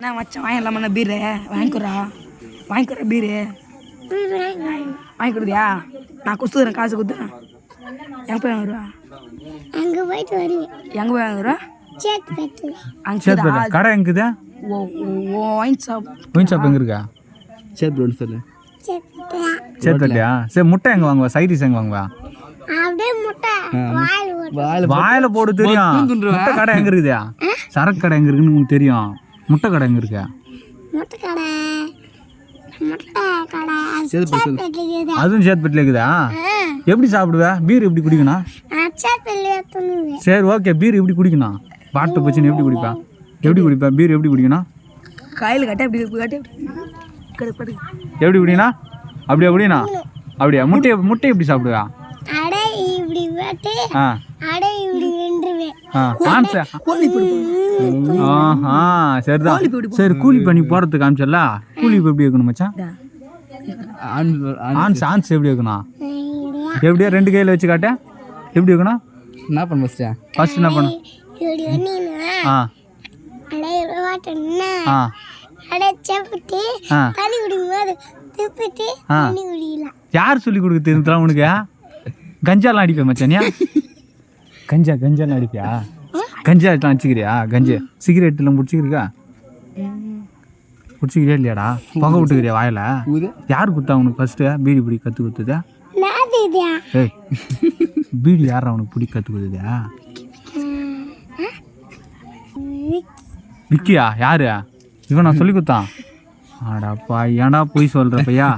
நான் வச்சேன் வாங்கிடலாமா beer வாங்கிக்கிறா beer வாங்கி கொடுத்தியா நான் கொடுத்துறேன் காசு கொடுத்துறேன் எங்கே போய் வாங்குறா அங்கே போயிட்டு வருவேன் எங்கே போய் வாங்குறா கடை எங்குதா ஒயின் ஷாப் எங்கே இருக்கா சேத்பேட் சொல்லு சேத்பேட்டையா சரி முட்டை எங்கே வாங்குவா சைடிஸ் எங்கே வாங்குவா அப்படியே முட்டை வாயில போடு தெரியும் முட்டை கடை எங்கே இருக்குதா சரக்கு கடை எங்கே இருக்குன்னு உங்களுக்கு தெரியும் முட்டை கடை எங்கே இருக்கா முட்டை கடை அதுவும் சேத்பேட்டில் இருக்குதா எப்படி சாப்பிடுவ பீர் எப்படி குடிக்கணும் சரி ஓகே பீர் எப்படி குடிக்கணும் பாட்டு பிரச்சனை எப்படி குடிப்பா பீர் எப்படி குடிக்கணும் கையில் கட்ட எப்படி கட்டி எப்படி குடிக்கணா அப்படியா முட்டை எப்படி சாப்பிடுவா சரிதான் சரி கூலி பண்ணி போறதுக்கு காமிச்சல கூலி எப்படி வைக்கணும் மச்சான் ஆன்ஸ் எப்படி வைக்கணும் எப்படியா 2 கையில வச்சு காட்ட எப்படி வைக்கணும் என்ன பண்ண ஃபர்ஸ்ட் என்ன பண்ண யார் சொல்லி கொடுக்க தெரிஞ்சலாம் உனக்கு கஞ்சாலாம் அடிப்பேன் மச்சானியா கஞ்சாலாம் அடிப்பியா கஞ்சாலாம் வச்சுக்கிறியா சிகரெட்லாம் பிடிச்சிக்கிறியா பிடிச்சிக்கிறியா இல்லையாடா புகை விட்டுக்கிறியா வாயில யார் கொடுத்தா உனக்கு ஃபர்ஸ்ட் பீடி பிடி கற்று கொடுத்ததா ஏய் பீடி யாரா உனக்கு பிடி கற்று கொடுத்ததா விக்கியா யாரு இவன் நான் சொல்லி கொடுத்தான் ஆடாப்பா ஏன்டா போய் சொல்ற பையா